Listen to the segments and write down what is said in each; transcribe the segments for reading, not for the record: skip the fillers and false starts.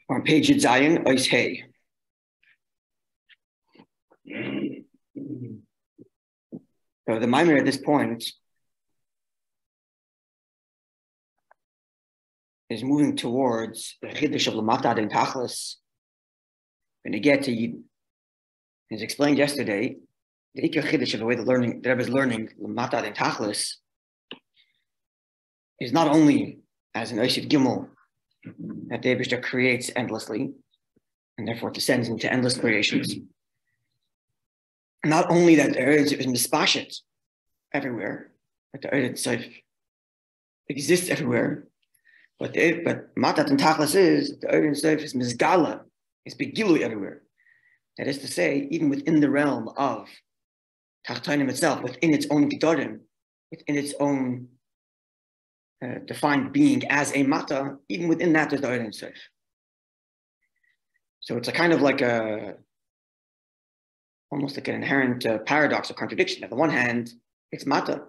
On page Zion, Ois Hey. So the Maamre at this point is moving towards the Chiddush of Lamata and Tachlis. When you get to Yidden, as explained yesterday, the Ikar Chiddush of the way the Rebbe is learning Lamata and Tachlis is not only as an Oishiv Gimel that the Eibishter creates endlessly and therefore descends into endless creations. Not only that the Eretz is mispashet everywhere, that the Eretz exists everywhere, but Matat and Tachlis is the Eretz is mizgala, is begilui everywhere. That is to say, even within the realm of Tachtonim itself, within its own gedorim, within its own defined being as a mata, even within that there's the Eretz. So it's a kind of like almost like an inherent paradox or contradiction. On the one hand, it's mata,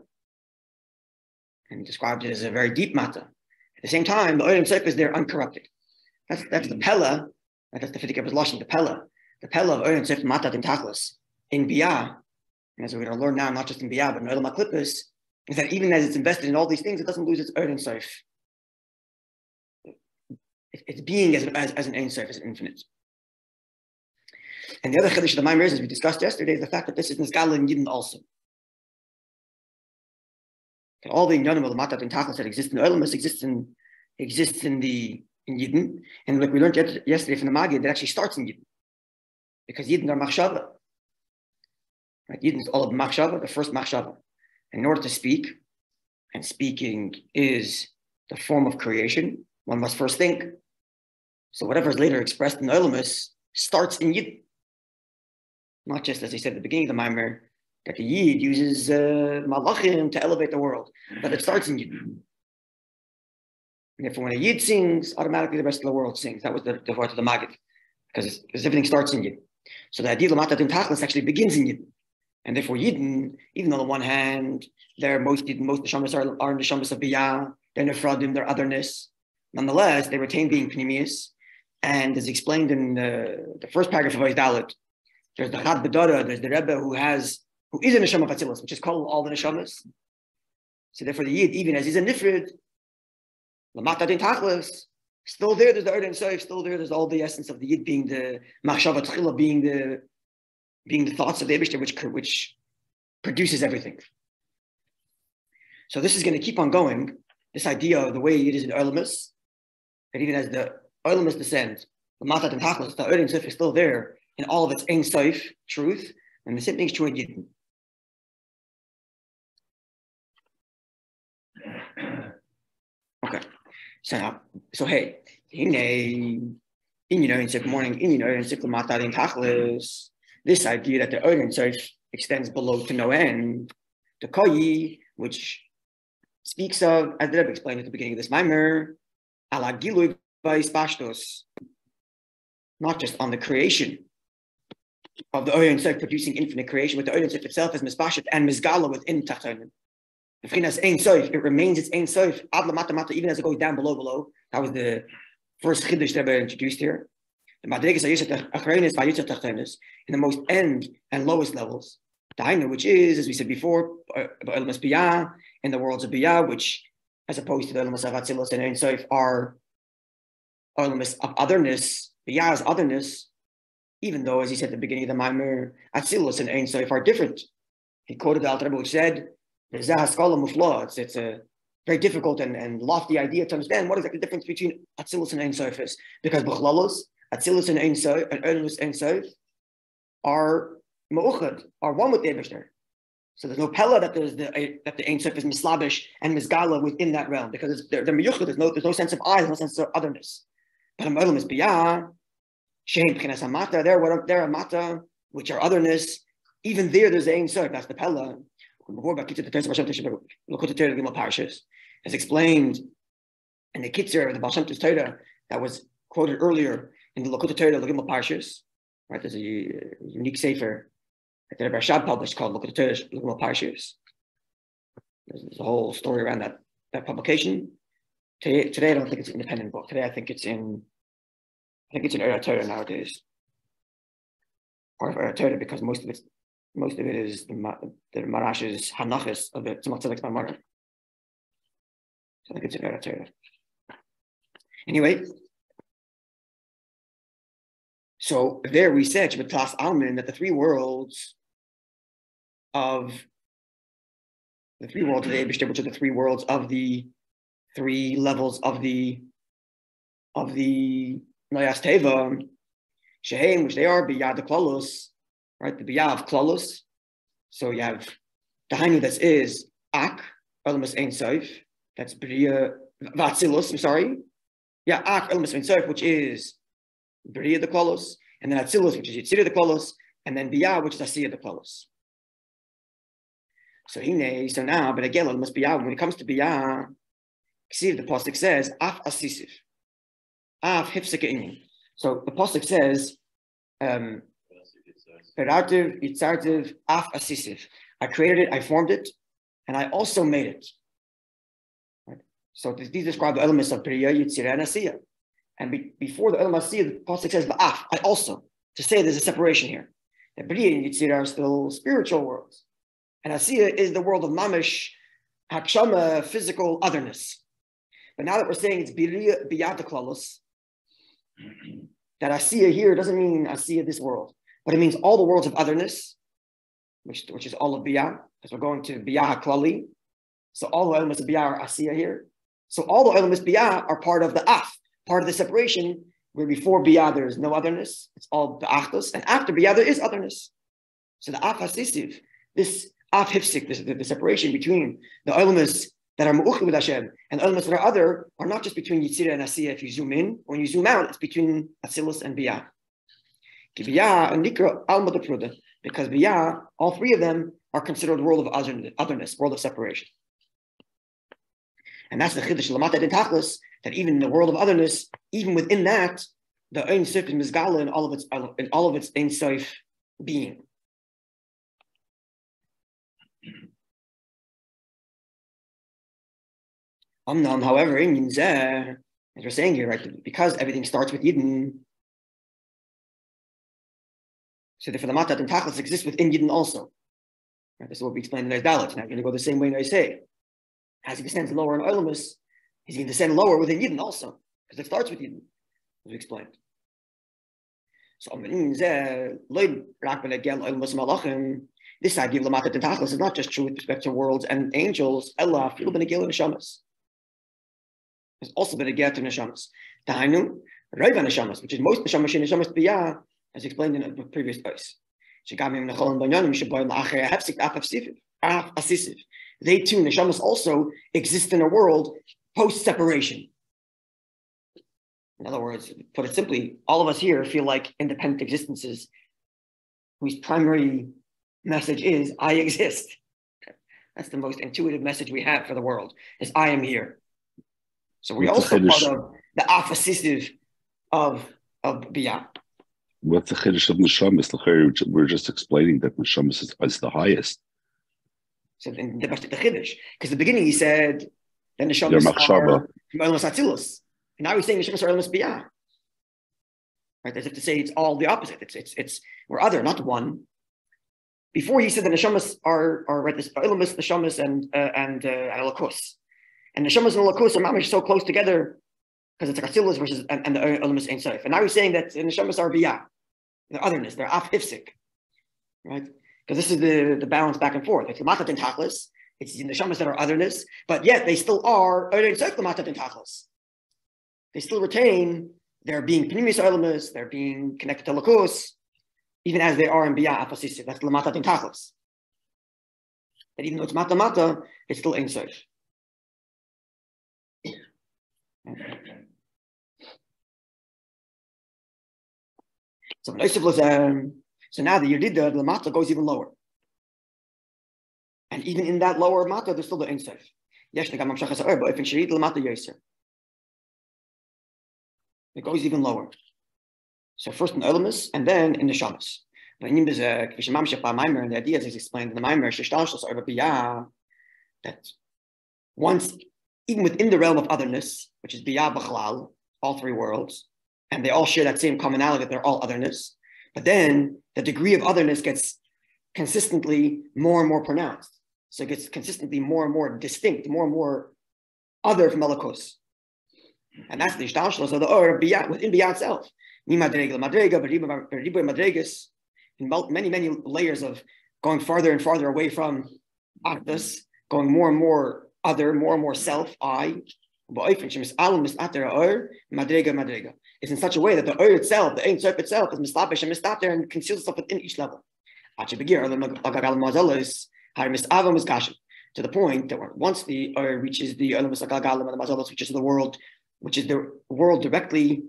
and he described it as a very deep mata. At the same time, the Olam Seif is there uncorrupted. That's the pella. That's the Fidikav Lashon, the pella. The pella of Olam Seif Matat and Tachlis in Biyah, and as we're going to learn now, not just in Biyah, but in Olam HaKlippus, is that even as it's invested in all these things, it doesn't lose its Olam Seif. Its being as an Ein Seif, is infinite. And the other Chiddush of the Maamre, as we discussed yesterday, is the fact that this is Nizgala in Yidden also. That all the Inyanim of the Matat and Tachlis that exist in Olamus exists in Yidden. And like we learned yesterday from the Magid, that actually starts in Yidden. Because Yidden are Machshava. Right? Yidden is all of Machshava, the first Machshava. And in order to speak, and speaking is the form of creation, one must first think. So whatever is later expressed in Olamus starts in Yidden. Not just, as I said at the beginning of the Maamre, that the Yid uses Malachim to elevate the world, but it starts in Yid. And therefore, when a Yid sings, automatically the rest of the world sings. That was the word of the Magid, because everything starts in Yid. So the idea of Matat and Tachlis actually begins in Yid. And therefore, Yidden, even though on the one hand, most neshamas are neshamas of Biyah, they're nefradim, they're otherness. Nonetheless, they retain being Pnimius. And as explained in the first paragraph of Ois Dalet, there's the Chad Bedara, there's the Rebbe who is a neshama of Atzilus, which is called all the neshamas. So therefore the Yid, even as he's a nifrid, Lamata din Tachlis, still there, there's the Erd and Seif, still there's all the essence of the Yid being the Machshava Tchila, being the thoughts of the Eibishter, which produces everything. So this is going to keep on going, this idea of the way Yid is in Olamus, that even as the Olamus descends, Lamata din Tachlis, the Erd and Seif is still there, in all of its Ein Seif truth, and the same thing is true in Yidden. Okay, so hey, good morning. This idea that the Ein Seif extends below to no end, the Koyi, which speaks of, as the Rebbe explained at the beginning of this Maamre, ala Gilui Vayis, not just on the creation of the Ein Seif producing infinite creation, with the Ein Seif itself as Mispashet and Mizgala within Tachtonim. The Fchinas Ein Seif, it remains its Ein Seif, Ad Lamata Mata, even as it goes down below. That was the first Chiddush that I introduced here. The Madregas Ayusat Achreinis Vayusat Tachtonis, in the most end and lowest levels. The Hainu, which is, as we said before, Olamas Biyah, in the worlds of Biyah, which, as opposed to the Olamas of Atzilus and Ein Seif, are Olamas of otherness, Biyah's otherness. Even though, as he said at the beginning of the Maamre, Atzilus and Ein Seif are different. He quoted the Alter Rebbe, which said, it's a very difficult and lofty idea to understand what exactly the difference between Atzilus and Ein Seif is. Because B'chlalos, Atzilus and Ein Seif, and Olamus Ein Seif are Ma'uchad, are one with the Eibishter. So there's no Pella that the Ein Seif is Mislabish and Mizgala within that realm, because they're Meyuchad, there's no sense of I, there's no sense of otherness. But in Olamas Biyah, they're a mata, which are otherness. Even there's the Ein Seif, that's the Pella. As explained in the Kitzer of the Baal Shem Tov's Torah that was quoted earlier in the Lakota Torah, the Gimel Parshas. Right, there's a unique sefer that the Rebbe Rashab published called Lakota Torah, the Gimel Parshas. There's a whole story around that publication. Today I don't think it's an independent book. Today I think it's in Eretz Torah nowadays. Part of Eretz Torah, because most of it is the Marash's Hanachis of the Tzemach Tzedek's Maamar. So I think it's in Eretz Torah. Anyway, so there we said Shebetlas Almin that the three worlds of the Eibishter, which are the three worlds of the three levels of the Noyas Teva, Shehem, which they are Biyah the Klolos, right? The Biyah of Klolos. So you have the Hainu that is Ak, Elamus Ein Sof, that's Bria Vatzilus, I'm sorry. Yeah, Ak, Elamus Ein Sof, which is Bria the Klolos, and then Atzilus, which is Yitzira the Klolos, and then Biyah, which is Asiya the Klolos. So now, but again, Elamus Biyah, when it comes to Biyah, see the pasuk says af asisif, af hifsika. So the pasuk says, "Perativ yitzartiv af asisif." I created it, I formed it, and I also made it. Right? So these describe the elements of Bria, Yitzira, and Asiya. And before the element Asiya, the pasuk says ba'af. I also, to say there's a separation here. The Bria and Yitzira are still spiritual worlds, and Asiya is the world of mamish, hakshama, physical otherness. But now that we're saying it's biyat klalos, that Asiya here doesn't mean Asiya this world, but it means all the worlds of otherness, which is all of biyah, because we're going to biyah klali. So all the elements of biyah are Asiya here. So all the elements biyah are part of the af, part of the separation, where before biyah there is no otherness, it's all the achdus, and after biyah there is otherness. So the af hasisiv, this af hifsik, the separation between the elements that are mu'uchid with Hashem and elements that are other are not just between Yitzira and Asiya. If you zoom in, when you zoom out, it's between Atzilus and Biyah. Because Biyah, all three of them are considered the world of otherness, world of separation. And that's the chiddush lamata din tachlis, that even in the world of otherness, even within that, the Ein Sof is mizgala in all of its Ein Sof being. However, as we're saying here, right, because everything starts with Yidden, so therefore the Matat and Tachlis exists within Yidden also. Right, this is what we explained in Dalit. Now, I'm going to go the same way in say. As he descends lower in Olamus, he's going to descend lower within Yidden also, because it starts with Yidden, as we explained. So, this idea of Matat and Tachlis is not just true with respect to worlds and angels, Ella, Filu ben Agil and Neshamas. There's also been a get to neshamas. Tahainu, Rabbi neshamas, which is most neshamas biyah, as explained in the previous place. They too, neshamas also exist in a world post-separation. In other words, put it simply, all of us here feel like independent existences whose primary message is, I exist. That's the most intuitive message we have for the world, is I am here. So we also part of the afasisiv of Biyah. What's the chiddush of neshamas? We're just explaining that neshamas is the highest. So in the chiddush, because the beginning he said that neshamas are from Elos Atzilus, and now he's saying neshamas are Elos Biyah. Right, as if to say it's all the opposite. It's we're other, not one. Before he said that neshamas are right, this Elos neshamas and Elokus. And the Neshamas and the Lakus are mamish so close together because it's Atzilus versus and the Olamus Ein Sof. And now he's saying that the Neshamas are Biyah, they're otherness, they're af hifsik, right? Because this is the balance back and forth. It's Matat and Tachlis, it's the Neshamas that are otherness, but yet they still are Ein Sof Matat and Tachlis. They still retain their being Pnimis Olamus, they're being connected to Lakus, even as they are in Biyah Afasisi. That's Matat and Tachlis. And even though it's Mata, it's still Ein Sof. So now the Yedida, the Lamata goes even lower. And even in that lower Mata, there's still the Ein Sof. It goes even lower. So first in Olamus and then in the Shabbos. And the idea is explained in the Maamer, that once even within the realm of otherness, which is Biyah B'chalal, all three worlds, and they all share that same commonality that they're all otherness. But then the degree of otherness gets consistently more and more pronounced. So it gets consistently more and more distinct, more and more other from Elokus. And that's the Ishtalshlos of the Or within Biyah itself. In many layers of going farther and farther away from Achdus, going more and more other, more and more self, I. It's in such a way that the Or itself, the Ein Sof itself, is mistapish and mistater and conceals itself within each level. To the point that once the Or reaches the Mazalos, which is the world, which is the world directly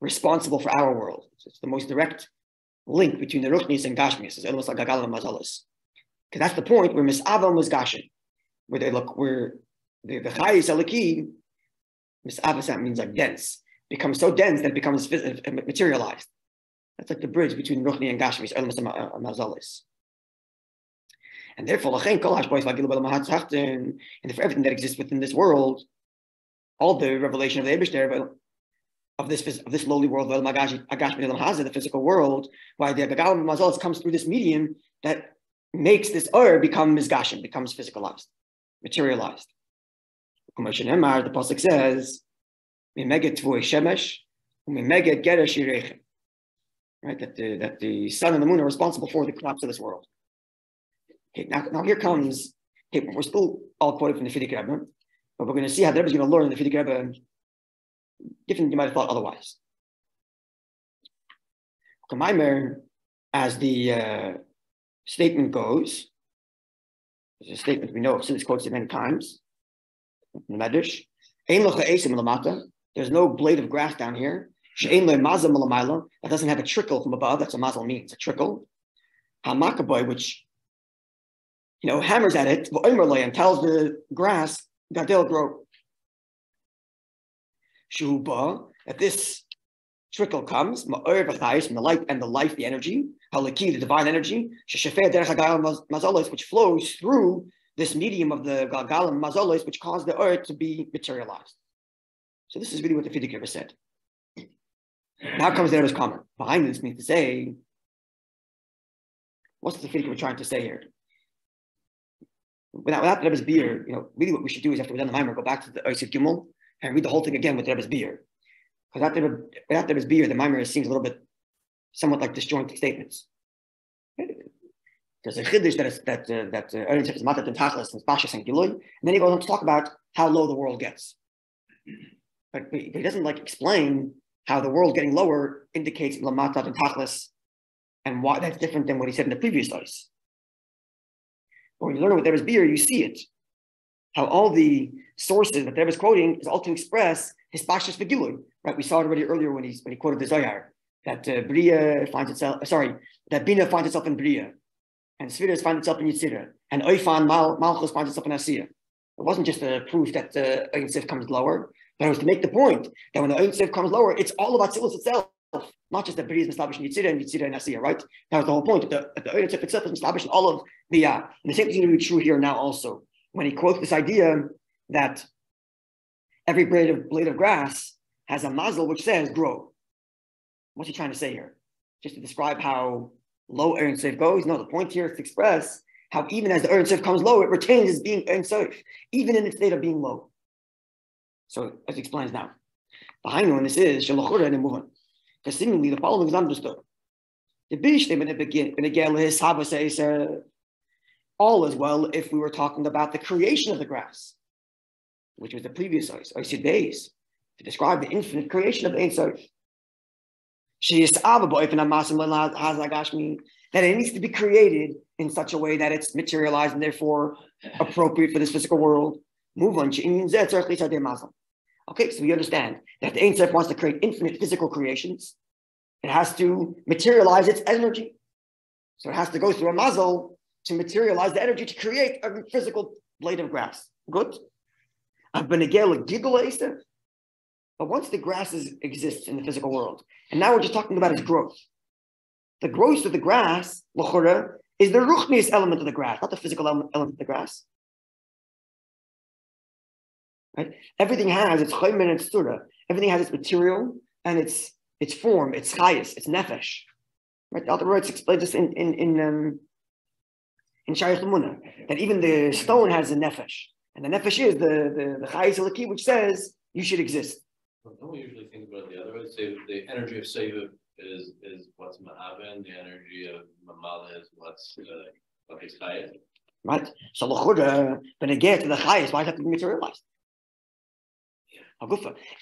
responsible for our world. So it's the most direct link between the Ruchnis and Gashmis, is Elos Agagal and Mazalos. Because that's the point where Misavam was Gashin, where they look, where the Chayis Alaki, Misavam means like dense, becomes so dense that it becomes materialized. That's like the bridge between Ruchni and Gashmis, Elos and Mazalos. And therefore, and for everything that exists within this world, all the revelation of the Eibishter, of this lowly world, the physical world, why the Gagal Mazalos comes through this medium that makes this Ur become Mizgashim, becomes physicalized, materialized. The Pasuk says, right, that the sun and the moon are responsible for the collapse of this world. Okay, now here comes, okay, we're still all quoted from the Fidik Rebbe, but we're going to see how the Rebbe is going to learn the Fidik Rebbe different than you might have thought otherwise. Maamer, as the statement goes, there's a statement we know of, since quotes it many times. In the Medrash, there's no blade of grass down here. That doesn't have a trickle from above. That's what mazal means, a trickle. Hamakaboy, which hammers at it, and tells the grass that they'll grow. Shuba, that this trickle comes, from the light and the life, the energy, halaki, the divine energy, which flows through this medium of the Galgal and Mazalos, which caused the earth to be materialized. So this is really what the Fidik Rebbe said. Now comes the Rebbe's comment. Behind this means to say, what's the Fidik Rebbe trying to say here? Without the Rebbe's beer, really what we should do is after we're done the Maamer, go back to the Oisif Gimel and read the whole thing again with the Rebbe's beer. Because without the Rebbe's beer, the Maamer seems a little bit, somewhat like disjointed statements. There's a chiddush that Eretz is matat and tachlis and pashas and gilui, and then he goes on to talk about how low the world gets. But he doesn't explain how the world getting lower indicates lamatat and tachlis, and why that's different than what he said in the previous dose. But when you learn what there is beer, you see it. How all the sources that there is quoting is all to express his pashas v'gilui. Right? We saw it already earlier when he quoted the Zohar that Bria finds itself. That Bina finds itself in Bria. And Sfiras finds itself in Yitzira, and Oifan Malchus finds itself in Asiya. It wasn't just a proof that the Ein Sof comes lower, but it was to make the point that when the Ein Sof comes lower, it's all about Tzilus itself, not just that Bria is Mislabish in Yitzira and Asiya, right? That was the whole point. That the Ein Sof itself is Mislabish in all of Biyah. And the same thing is going to be true here now also. When he quotes this idea that every blade of grass has a mazel which says grow. What's he trying to say here? Just to describe how low Ein Sof goes? No, the point here is to express how even as the Ein Sof comes low, it retains as being Ein Sof, even in its state of being low. So, as he explains now, behind when this is, Shalachura and move on. Because seemingly the following is understood. The Bish statement all is well if we were talking about the creation of the grass, which was the previous Oisid days, to describe the infinite creation of the Ein Sof. That it needs to be created in such a way that it's materialized and therefore appropriate for this physical world. Move on. Okay, so we understand that the Ein Sof wants to create infinite physical creations. It has to materialize its energy. So it has to go through a mazel to materialize the energy to create a physical blade of grass. Good? But once the grass exists in the physical world, and now we're just talking about its growth. The growth of the grass, l'chora, is the ruchnius element of the grass, not the physical element of the grass. Right? Everything has its chayim and its surah. Everything has its material and its form, its chayis, its nefesh. Right? The Alter Rebbe explains this in Shayach L'Munah, that even the stone has a nefesh, and the nefesh is the chayis alaki, which says you should exist. Don't we usually think about it the other way? Say the energy of Seva is what's Mahavan, the energy of Mamala is what's chayis. Right? So l'chura, when it gets to the chayis, why does it have to be materialized?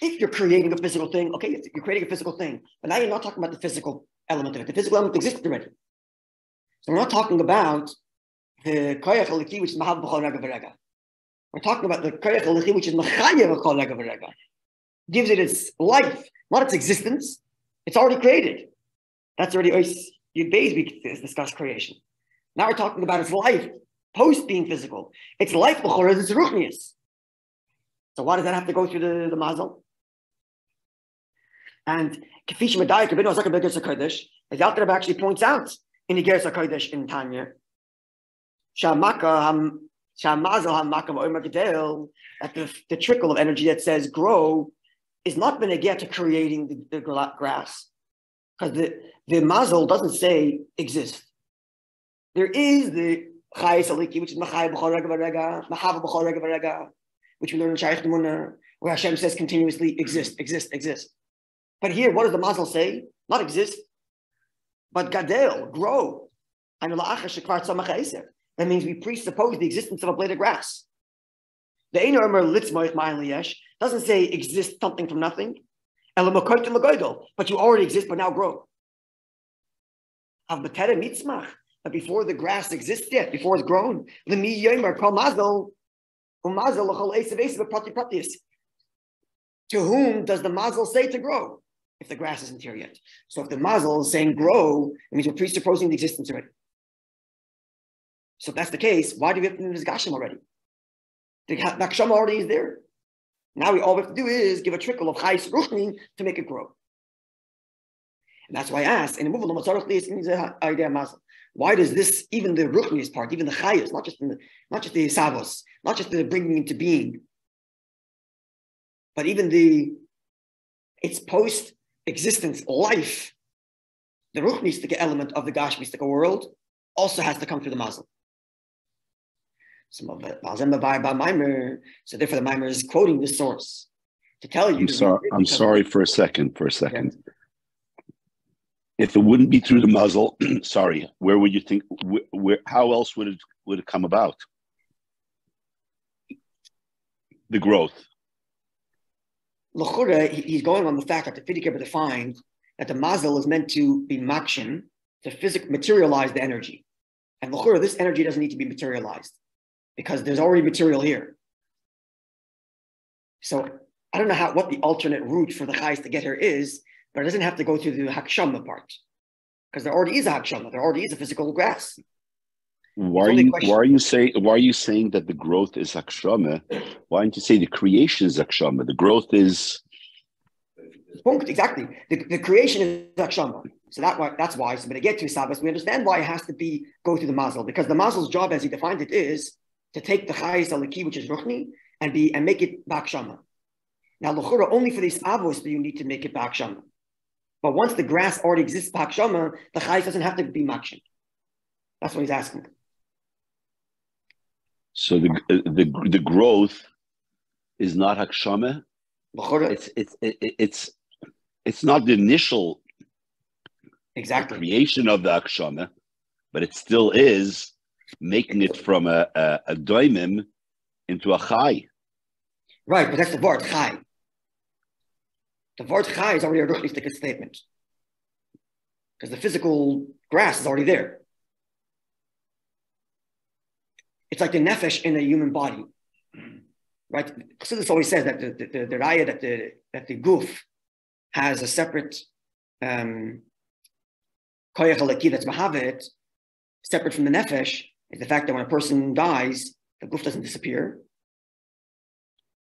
If you're creating a physical thing, okay, you're creating a physical thing, but now you're not talking about the physical element of it. The physical element exists already. So we're not talking about the koyach aliki, which is mahab b'chol rega v'rega. We're talking about the koyach aliki, which is machayev b'chol rega v'rega. Gives it its life, not its existence. It's already created. That's already Yud Beis we discussed creation. Now we're talking about its life post being physical. Its life b'chol is its ruchnius. So why does that have to go through the mazel? And Kefish Medayik Rabbeinu Azak Begersa Kodesh, as the Alter Rebbe actually points out in the Gersa Kodesh in Tanya, that the trickle of energy that says grow is not going to get to creating the grass, because the mazel doesn't say exist. There is the chayis aliki, which is machai b'chol rega v'rega, mahava b'chol rega v'rega, which we learn in Shayach L'Munah, where Hashem says continuously exist. But here, what does the mazel say? Not exist, but gadel, grow. That means we presuppose the existence of a blade of grass. The Ein Omer Litzmoich Ma'ayin Liyesh doesn't say exist something from nothing. But you already exist, but now grow. But before the grass exists yet, before it's grown, to whom does the mazel say to grow if the grass isn't here yet? So if the mazel is saying grow, it means we're presupposing the existence already. So if that's the case, why do we have to do this gashim already? The gashim already is there. Now all we have to do is give a trickle of chayis ruchni to make it grow. And that's why I asked, in the why does this, even the ruchni's part, even the chayis, not just the savos, not just the bringing into being, but even its post-existence life, the ruchnistic element of the gashmistic world also has to come through the mazel. So therefore the Maimer is quoting this source to tell you. I'm sorry for a second. Yeah. If it wouldn't be through the mazel, sorry, where would you think? How else would it come about? The growth. L'chura, he's going on the fact that the Fidik Rebbe defined that the mazel is meant to be makshin, to materialize the energy. And l'chura, this energy doesn't need to be materialized because there's already material here. So I don't know what the alternate route for the chayis to get here is, but it doesn't have to go through the hakshama part because there already is a hakshama. There already is a physical grass. Why are you saying that the growth is hakshama? Why don't you say the creation is hakshama? The growth is exactly. The creation is hakshama. So that's why. So when I get to Sabbath, we understand why it has to go through the mazel, because the mazel's job, as he defined it, is to take the chayis aliki, which is ruchni, and make it bakshama. Now, l'chura, only for these avos do you need to make it bakshama. But once the grass already exists bakshama, the chayis doesn't have to be makshin. That's what he's asking. So the growth is not hakshama. It's not the initial creation of the hakshama, but it still is making it from a doimim into a chai. Right, but that's the word chai. The word chai is already a ruchnistic statement because the physical grass is already there. It's like the nefesh in a human body, right? So this always says that the raya that the guf has a separate koyach halaki that's mahavet, separate from the nefesh, is the fact that when a person dies, the guf doesn't disappear,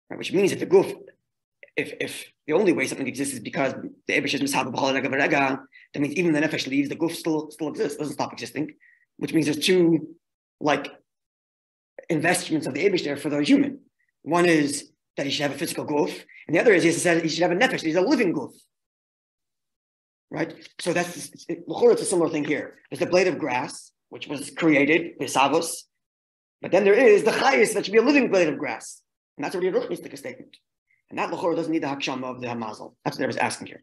right? Which means that the guf, if the only way something exists is because the ebesh is mishaber b'chol rega v'rega, that means even the nefesh leaves, the guf still exists, doesn't stop existing, which means there's two investments of the Eibush there for the human. One is that he should have a physical goof, and the other is he said he should have a nefesh, he's a living goof. Right? So it's a similar thing here. There's the blade of grass, which was created by Savos, but then there is the chayis that should be a living blade of grass. And that's already a ruchnistic statement. And that l'chora doesn't need the hakshama of the hamazal. That's what I was asking here.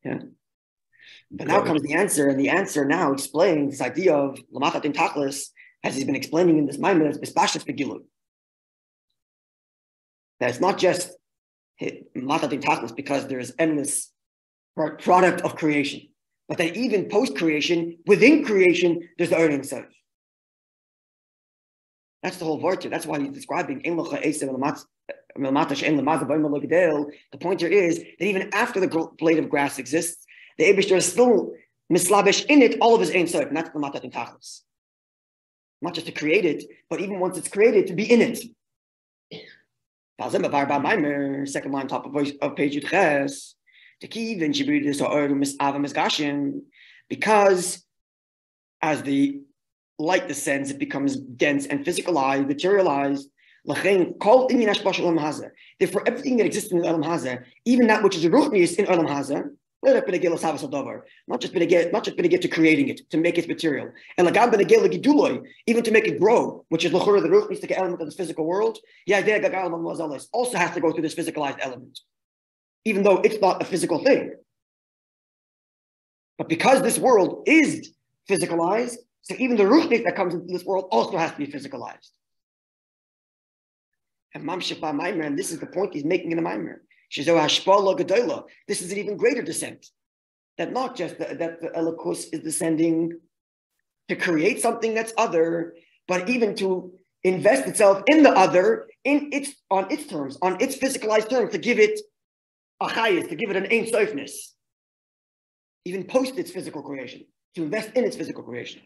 Yeah. But now comes the answer, and the answer now explains this idea of lamachat in tachlis, as he's been explaining in this maamar, as bispashas begilu. That it's not just lamachat in tachlis because there is endless product of creation, but that even post-creation, within creation, there's the earning side. That's the whole virtue. That's why he's describing the pointer is that even after the blade of grass exists, the Eibishter is still mislabish in it all of his Ein Sof, and that's the matat in tachlis. Not just to create it, but even once it's created, to be in it. Second line, top of page Yudches, because as the light descends, it becomes dense and physicalized, materialized. Therefore, everything that exists in the Olam Hazeh, even that which is ruchnius in Olam Hazeh, not just benegel to creating it, to make its material, and even to make it grow, which is the ruchnistic element of this physical world, also has to go through this physicalized element, even though it's not a physical thing. But because this world is physicalized, so even the ruchnik that comes into this world also has to be physicalized. And this is the point he's making in the maamar. This is an even greater descent. That not just that the Elokus is descending to create something that's other, but even to invest itself in the other, on its terms, on its physicalized terms, to give it a chayis, to give it an ein sofness, even post its physical creation, to invest in its physical creation.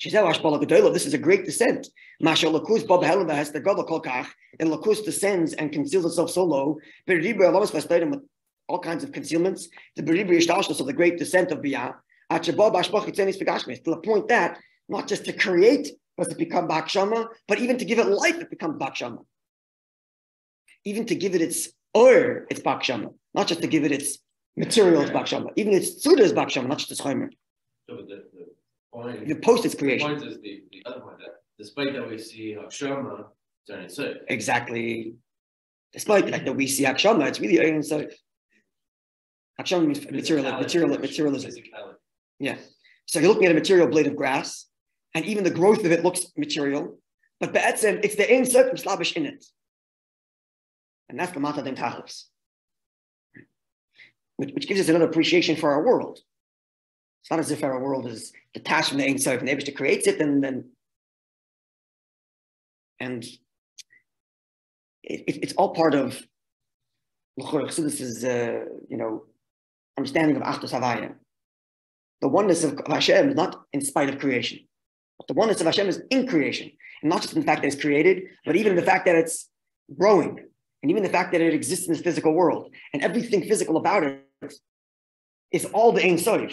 This is a great descent. And Lakus descends and conceals itself so low, with all kinds of concealments, the of the great descent of Biyah, to the point that not just to create, but to become Bakshama, but even to give it life, it becomes Bakshama. Even to give it its it's Bakshama, not just to give it its material, it's Bakshama. Even its Tzuda is Bakshama, not just its Chaimer. So point, the post its creation. The point is the other point that despite that we see Hakshama, it's only Sof. Exactly. Despite that we see Hakshama, it's really only Sof. Hakshama means materialism. Yeah. So you're looking at a material blade of grass, and even the growth of it looks material, but be'etzem, it's the Ein Sof Mislabish in it. And that's the Mata Den Tachlis. Which gives us another appreciation for our world. It's not as if our world is detached from the Ein Sof and able to create it, and it's all part of this is understanding of Achdus Havaya. The oneness of Hashem is not in spite of creation, but the oneness of Hashem is in creation, and not just in the fact that it's created, but even the fact that it's growing, and even the fact that it exists in this physical world, and everything physical about it is all the Ein Sof.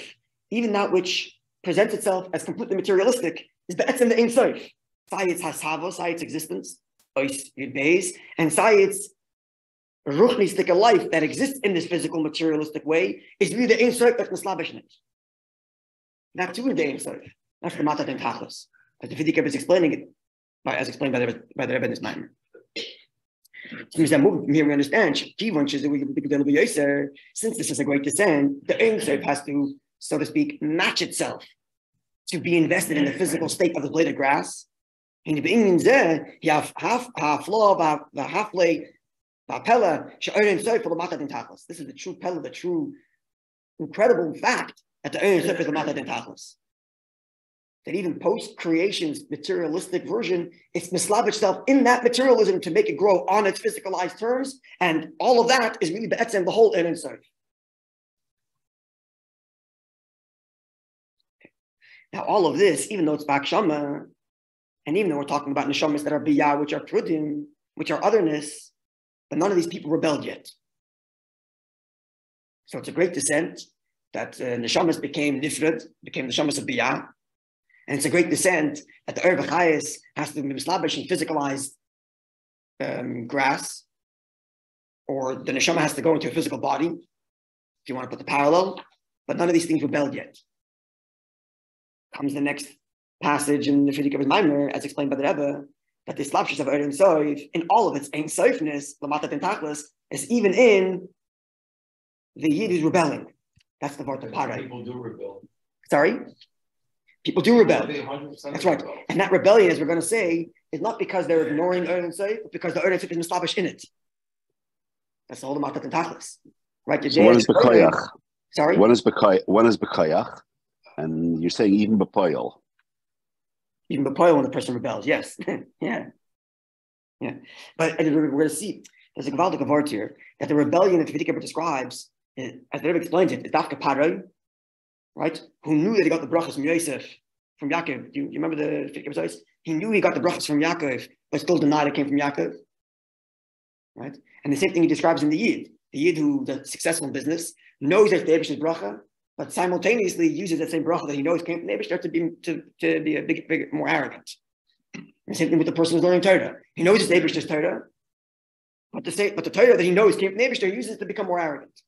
Even that which presents itself as completely materialistic is be'etzem the Ein Sof. Say its hasava, say its existence, and say its ruchnistic life that exists in this physical materialistic way is really the Ein Sof that's mislabish in it. That too is the Ein Sof. That's the Mata Den Tachlis, as the Vidikab is explaining it, as explained by the Rabbi in this maamar. So from here we understand, since this is a great descent, the Ein Sof has to, so to speak, match itself to be invested in the physical state of the blade of grass. And the being there, you have half law, the half lay, pella, for the Mata Den Tachlis. This is the true pella, the true incredible fact that the Ein Sof is the Mata Den Tachlis. That even post-creation's materialistic version, it's mislav itself in that materialism to make it grow on its physicalized terms, and all of that is really be'etzem the whole Ein Sof. Now, all of this, even though it's Bakshama, and even though we're talking about neshamas that are biyah, which are prudim, which are otherness, but none of these people rebelled yet. So it's a great descent that neshamas became nifred, became neshamas of biyah. And it's a great descent that the Erv Chayes has to be mislabish and physicalized grass, or the neshama has to go into a physical body, if you want to put the parallel, but none of these things rebelled yet. Comes the next passage in the Friedrich Maamre, as explained by the Rebbe, that the slapshus of Ein Sof, in all of its Ein Sofness, Lamata Tentachlis, is even in the Yid who's rebelling. That's the Vart of Parai. People do rebel. Sorry? People do rebel. That's right. And that rebellion, as we're going to say, is not because they're ignoring Ein Sof, but because the Ein Sof is mislabish in it. That's the whole Lamata Tentachlis. Right? So one is Bekoyach. Sorry? One is Bekoyach, and you're saying even Bepoil. Even Bepoil when the person rebels, yes. Yeah. But we're going to see, there's a Gavaldik of art here, that the rebellion that the Rebbe describes, as the Rebbe explains it, is Dafka Parai, right? Who knew that he got the brachas from Yosef, from Yaakov. Do you remember the Rebbe? He knew he got the brachas from Yaakov, but still denied it came from Yaakov. Right? And the same thing he describes in the Yid. The Yid who's successful in business knows that the Eibishter's bracha, but simultaneously uses that same bracha that he knows came from the Eibishter to be a big, more arrogant. And the same thing with the person who's learning Torah. He knows it's the Eibishter's Torah, but the Torah that he knows came from the Eibishter, he uses it to become more arrogant.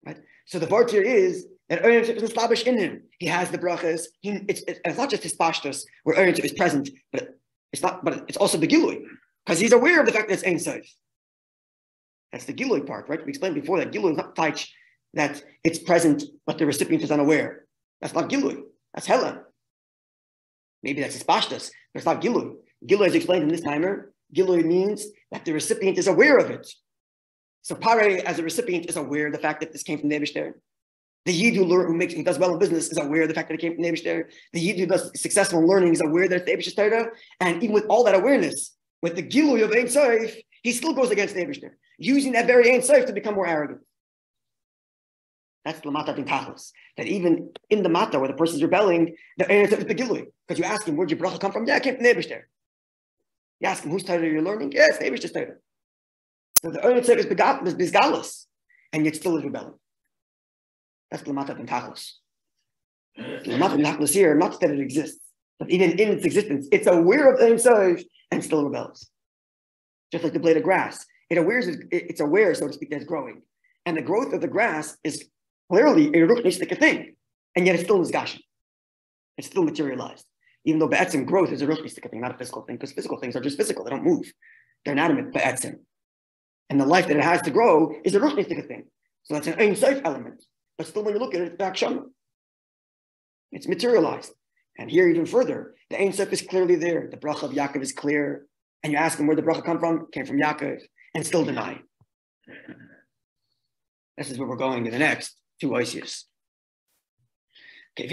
Right? So the part here is that Ein Sof is slabish in him. He has the brachas. It's not just his pashtus where Ein Sof is present, but it's also the gilui, because he's aware of the fact that it's Ein Sof. That's the gilui part, right? We explained before that gilui is not taich, that it's present, but the recipient is unaware. That's not gilui. That's hela. Maybe that's his pashtus, but it's not gilui. Gilui, as explained in this timer, gilui means that the recipient is aware of it. So Pare, as a recipient, is aware of the fact that this came from the Eibishter. The Yid who does well in business is aware of the fact that it came from the Eibishter. The Yid who does successful in learning is aware that it's the Eibishter's Torah. And even with all that awareness, with the gilui of Ein Sof, he still goes against the Eibishter, using that very Ein Sof to become more arrogant. That's the Lamata Tentachlis. That even in the Mata where the person is rebelling, the Ein Sof is the gilui. Because you ask him, where'd your bracha come from? Yeah, it came from the Eibishter. You ask him, whose Torah you're learning? Yes, the Eibishter's Torah. So the Ein Sof is bisgalus, and yet still is rebelling. That's the Lamata Tentachlis. The Lamata Tentachlis here, not that it exists, but even in its existence, it's aware of the Ein Sof and still rebels. Just like the blade of grass. It's aware, so to speak, that it's growing. And the growth of the grass is clearly a ruchnistic thing, and yet it's still misgashin. It's still materialized. Even though be'etzim growth is a ruchnistic thing, not a physical thing, because physical things are just physical, they don't move. They're inanimate be'etzim. And the life that it has to grow is a ruchnistic thing. So that's an Ein Sof element. But still, when you look at it, it's b'akshama. It's materialized. And here, even further, the Ein Sof is clearly there. The bracha of Yaakov is clear. And you ask him where the bracha come from, came from Yaakov, and still deny. This is where we're going in the next two oisius. Okay,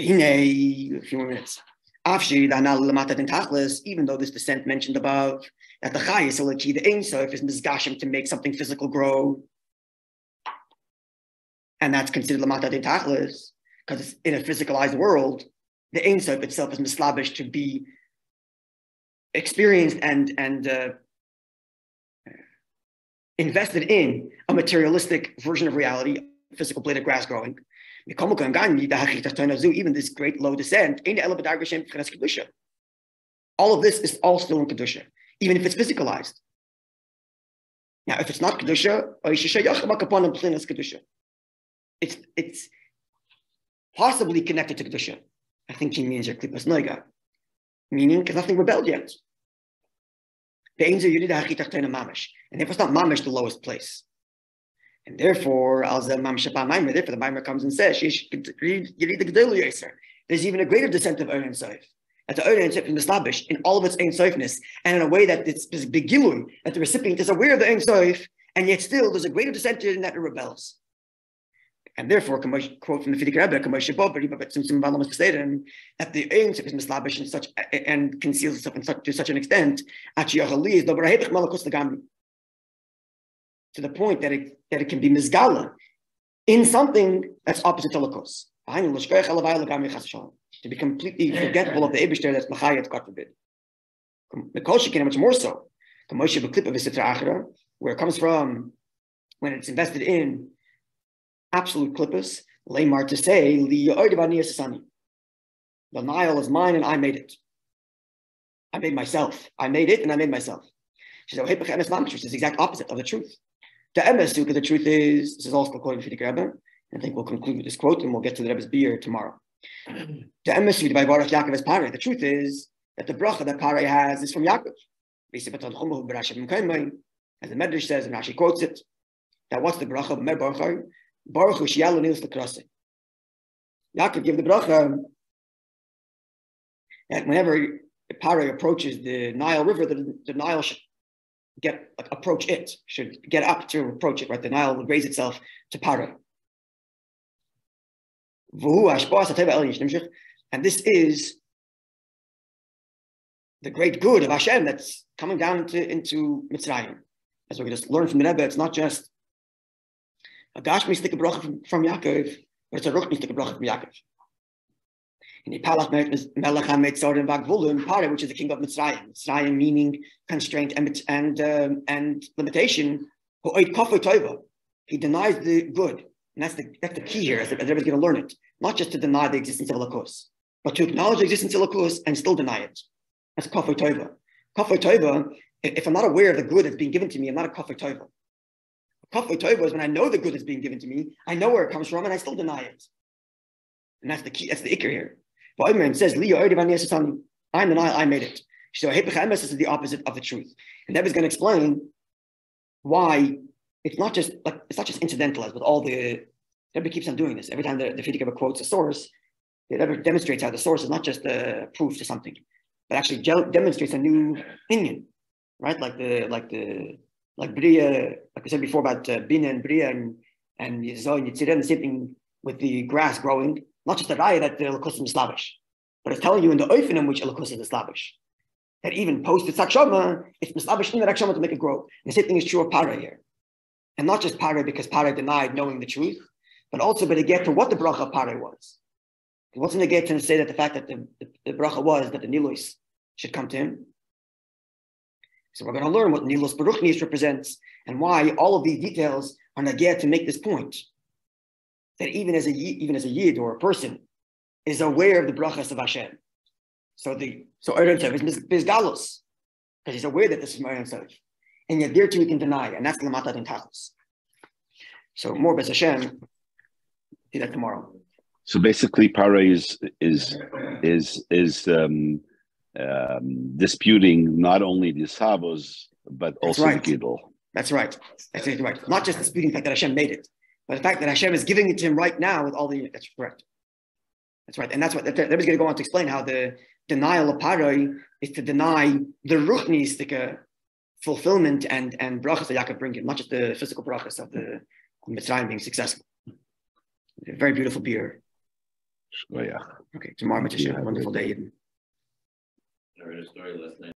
a few more minutes. Even though this descent mentioned above, that the chayis alaki, the Ein Sof, is mizgashim to make something physical grow. And that's considered lamata tentachlis, because it's in a physicalized world. The Ein Sof itself is mislabish to be experienced and invested in a materialistic version of reality, physical blade of grass growing. Even this great low descent, all of this is all still in kedusha, even if it's physicalized. Now, if it's not kedusha, it's possibly connected to kedusha. I think he means your klipas noiga, meaning because nothing rebelled yet. And therefore it's not mamish the lowest place. And therefore, the Maamer comes and says, there's even a greater descent of Ein Sof. That the Ein Sof is mislabish in all of its Ein Sofness, and in a way that it's begilui, that the recipient is aware of the Ein Sof, and yet still there's a greater descent in that it rebels. And therefore, quote from the Friedrich Rebbe, that the Ein Sof is mislabish in such and conceals itself to such an extent, to the point that it can be mizgala in something that's opposite to lakos. To be completely forgetful of the Eibishter that's machayat, God forbid. Much more so. Where it comes from, when it's invested in absolute klippas, Lamar to say, the Nile is mine and I made it. I made myself. I made it and I made myself. She said, which is the exact opposite of the truth. The truth is, this is also quoted from the Rabbi. I think we'll conclude with this quote and we'll get to the Rebbe's beer tomorrow. The truth is that the bracha that Paroi has is from Yaakov. As the Medrash says, and Rashi quotes it, that what's the bracha? Yaakov gave the bracha that whenever Paroi approaches the Nile River, the Nile should should get up to approach it, right? The Nile will raise itself to Paroi. And this is the great good of Hashem that's coming down into Mitzrayim. As we just learned from the Rebbe, it's not just a Gashmi stick bracha from Yaakov, but it's a Ruchni stick bracha from Yaakov. In the Palach Melech HaMetzorim Vagvulim, Paroi, which is the king of Mitzrayim. Mitzrayim meaning constraint and limitation. He denies the good. And that's the key here, as everybody's going to learn it. Not just to deny the existence of Elokus, but to acknowledge the existence of Elokus and still deny it. That's Kafei Tova. Kafei Tova, if I'm not aware of the good that's being given to me, I'm not a Kafei Tova. Kafei Tova is when I know the good that's being given to me, I know where it comes from, and I still deny it. And that's the key, that's the ikr here. But it says, I'm the Nile, I made it. So this is the opposite of the truth. And that is going to explain why it's not just incidental, as with all the everybody keeps on doing this. Every time the Frierdiker quotes a source, it ever demonstrates how the source is not just a proof to something, but actually demonstrates a new opinion, right? Like Bria, like I said before about Bina and Bria and Yizah and Yitzirah, the same thing with the grass growing. Not just the raya that the Elokus is Slavish, but it's telling you in the oifen in which Elokus is Slavish. That even post the Sakshama, it's Slavish in the Sakshama to make it grow. And the same thing is true of Paroi here. And not just Paroi because Paroi denied knowing the truth, but also by the get to what the bracha of Paroi was. It wasn't a get to say that the fact that the bracha was that the Nilos should come to him. So we're going to learn what Nilos Baruchnis represents and why all of these details are neged to make this point. That even as a yid or a person is aware of the brachas of Hashem. So Eretz Tov is bizgalus, because he's aware that this is Eretz Tov. And yet there too he can deny, and that's Lamata Din Tachlis. So more Bez Hashem, do that tomorrow. So basically, Paroi is disputing not only the Sabos but also the Gidol. That's right. That's exactly right. Not just disputing the fact that Hashem made it, but the fact that Hashem is giving it to him right now with all the. That's correct. That's right, and that's what everybody's going to go on to explain how the denial of Paroi is to deny the ruchnistic fulfillment and brachas that Yaakov bring him, not just the physical brachas of the Mitzrayim being successful. A very beautiful beer. Okay, tomorrow, wonderful day. I read a story last night.